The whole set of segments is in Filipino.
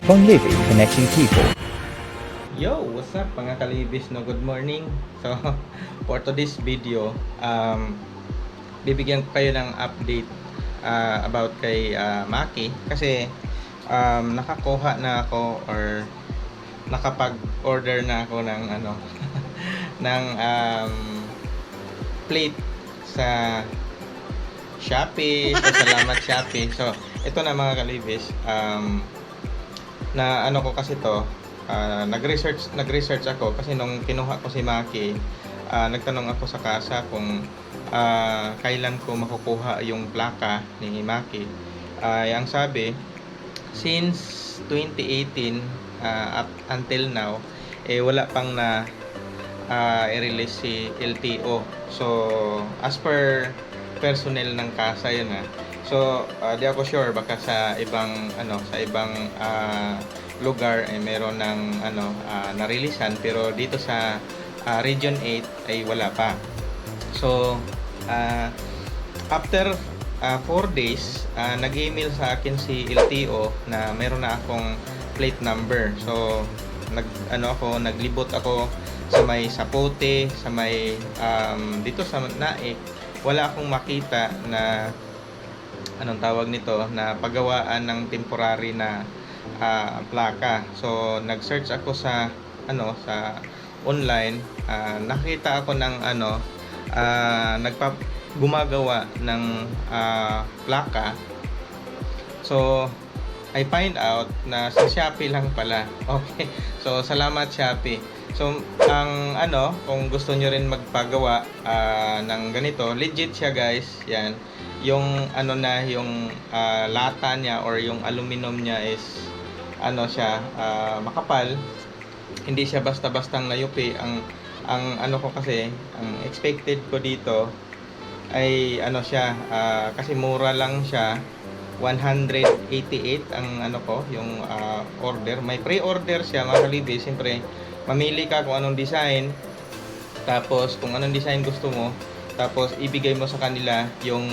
Fun Living, connecting people. Yo, what's up mga kalibis, no? Good morning. So, for today's video, bibigyan ko kayo ng update about kay Maki. Kasi, nakakuha na ako or nakapag-order na ako ng ng plate sa Shopee. So, salamat Shopee. So, ito na mga kalibis. Na ano ko kasi to, nag-research ako kasi nung kinuha ko si Maki, nagtanong ako sa kasa kung kailan ko makukuha yung plaka ni Maki. Ang sabi, since 2018 up until now, wala pang na i-release si LTO. So, as per personnel ng kasa yun So, di ako sure baka sa ibang lugar ay meron ng na-releasean, pero dito sa Region 8 ay wala pa. So, after 4 days, nag-email sa akin si LTO na meron na akong plate number. So, naglibot ako sa may Sapote, sa may dito sa Naik, wala akong makita na anong tawag nito, na paggawaan ng temporary na plaka. So nag-search ako sa sa online, nakita ako ng gumagawa ng plaka. So I find out na sa Shopee lang pala. Okay. So salamat Shopee. So ang kung gusto nyo rin magpagawa ng ganito, legit siya guys. Yan. Yung yung lata niya or yung aluminum niya is makapal. Hindi siya basta-bastang nayupi. Ang ko kasi, ang expected ko dito ay siya, kasi mura lang siya, 188 ang yung order. May pre-order siya mga kalibi. Siyempre mamili ka kung anong design, tapos kung anong design gusto mo, tapos ibigay mo sa kanila yung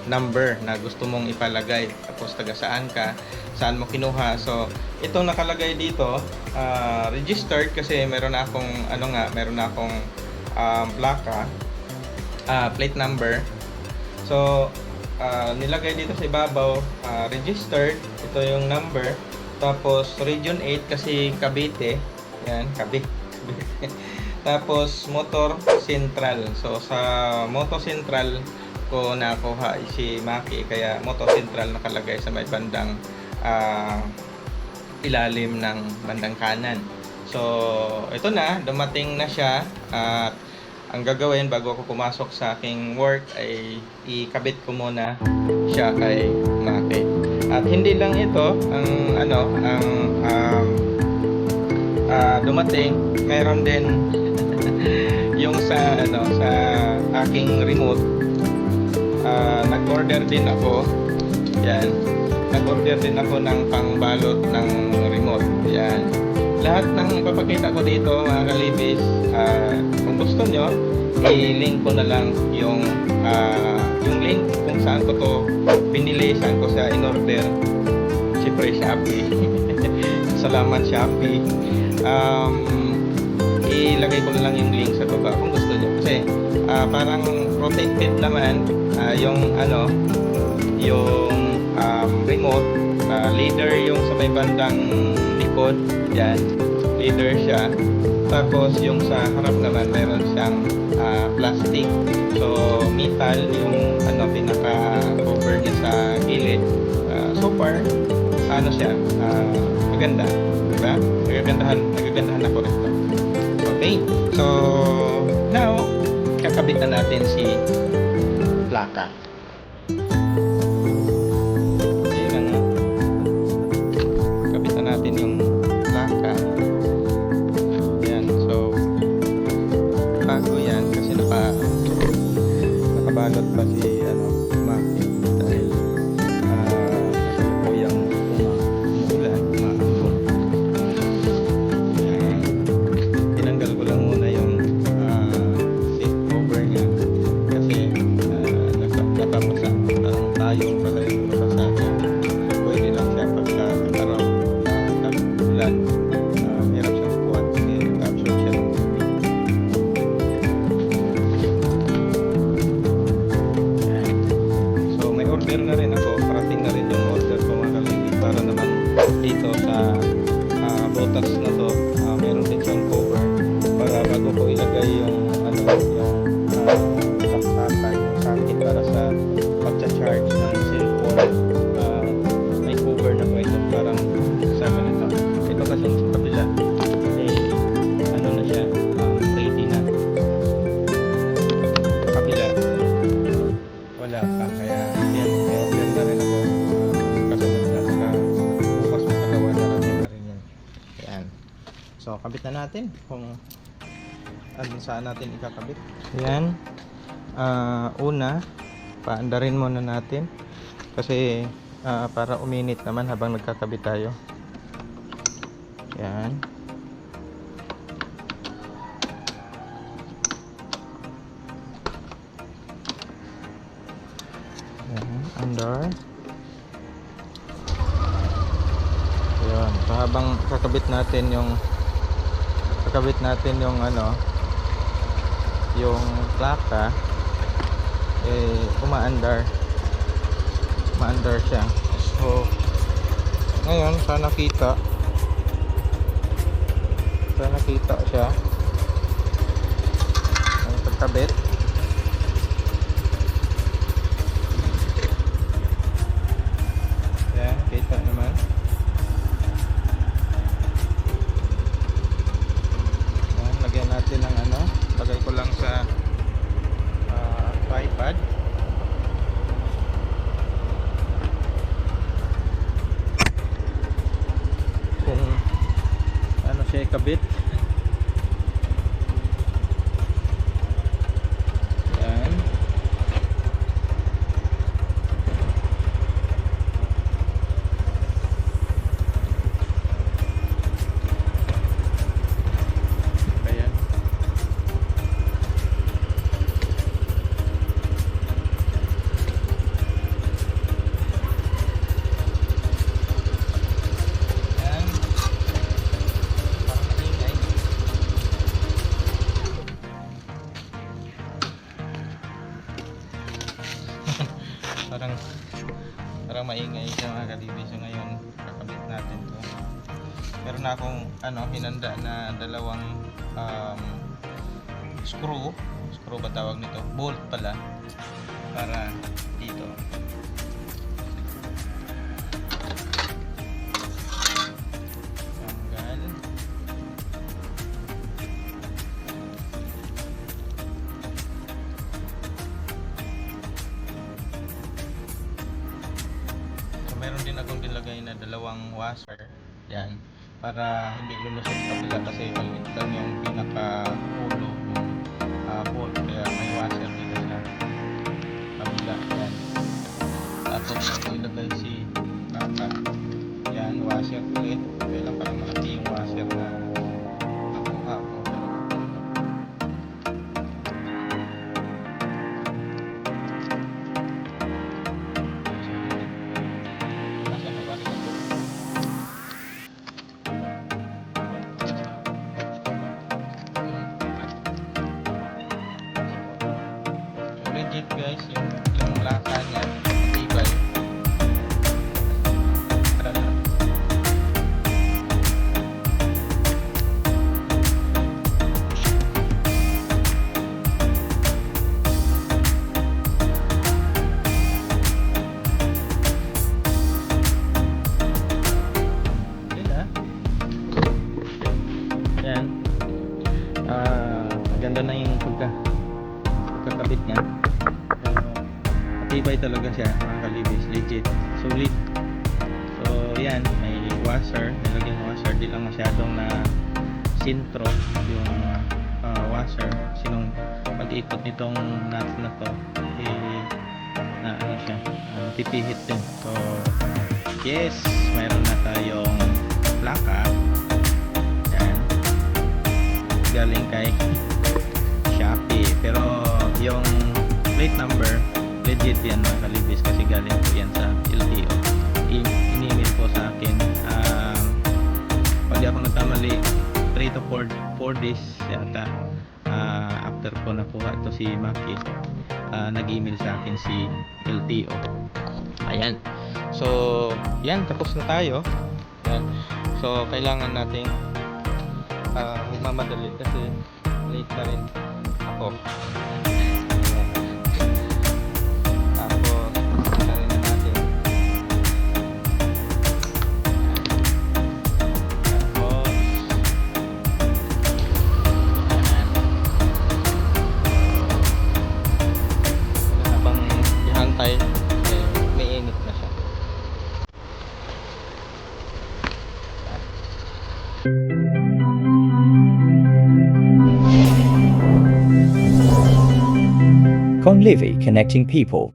number na gusto mong ipalagay, tapos taga saan ka, saan mo kinuha. So itong nakalagay dito, registered, kasi meron na akong plaka, plate number. So nilagay dito sa ibabaw, registered, ito yung number, tapos Region 8 kasi Cavite, yan, Cavite. Tapos Motor Central. So sa Motor Central ko nakuha si Maki, kaya Motor Central nakalagay sa may bandang ilalim ng bandang kanan. So ito na, dumating na siya. At ang gagawin bago ako pumasok sa aking work ay ikabit ko muna siya kay Maki. At hindi lang ito ang dumating, meron din yung sa aking remote. Nag-order din ako. Yan. Nag-order din ako ng pangbalot ng remote. Yan. Lahat ng ipapakita ko dito mga kalibis, kung gusto nyo, i-link ko na lang yung link kung saan ko to pinili, saan ko siya in-order. Siyempre Shopee. Salamat Shopee. Ilagay ko na lang yung link sa baba kung gusto nyo, kasi parang protected naman yung remote. Leader yung sa may bandang likod, yan, leader siya. Tapos yung sa harap naman meron siyang plastic, so metal yung pinaka cover niya sa gilid. So far siya, maganda, diba? Nagagandahan ako rito. Okay, so now kakabit na natin si plaka. Ayan na, kakabit na natin yung plaka. Ayan, so bago yan kasi nakabalot pa si Maki, dahil kasalukuyang umuulan, umaambon. Tinanggal ko lang muna yung seat cover niya kasi saksakan yung socket para sa pagcha-charge ng cellphone. May cover na po ito, parang sa ganito. Ito kasi sa kabila ano na siya, ready na. Sa kabila wala pa, kaya yan, may order na rin ako. Kasunod na sa bukas makagawa na rin yan. Yan. So kabit na natin kung saan natin ikakabit. Yan. Una, paandarin muna natin kasi para uminit naman habang nagkakabit tayo. Yan. Yan, andar. Yan. So habang kakabit natin yung yung plaka, umaandar siya. So ngayon sana kita siya ang pagkabit. Yan, kita naman. Yan, lagyan natin ng lagay ko lang sa tripod. Kung siya ikabit. Yan. Ayan. Parang maingay siya mga kalibis. So ngayon kakabit natin to. Meron na akong hinanda na dalawang screw ba tawag nito, bolt pala, para dito. Tanggal. Meron din akong nilagay na dalawang washer. Yan. Para hindi lulusot kabila kasi maliit lang yung pinaka-ulo ng bolt. Kaya may washer dito sa kabila. Yan. Tapos ilagay si plaka. Yan, washer ulit. Kaya lang parang malaki yung washer na nakuha ko. Legit guys, yung laka niya matibay. Yan. Maganda na yung pagkakabit niya. Matibay talaga siya mga kalibis, legit, solid. So yan, may washer, nilagyan ng washer, di lang masyadong na sintro yung washer. Sinong pag-ikot nitong nut na to na siya, pipihit din. So yes, mayroon na tayong plaka. Yan, galing kay Shopee, pero yung plate number legit yan mga kalibis kasi galing po yan sa LTO. In-email po sa akin, pag di ako nagkamali 3 to 4 days yata after ko nakuha ito si Maki, nag-email sa akin si LTO. Ayan, so yan, tapos na tayo. Yan. So kailangan nating magmamadali kasi late na rin ako. Tapos, na rin na natin. Tapos, habang ihantay, may init na siya. Conlivy, connecting people.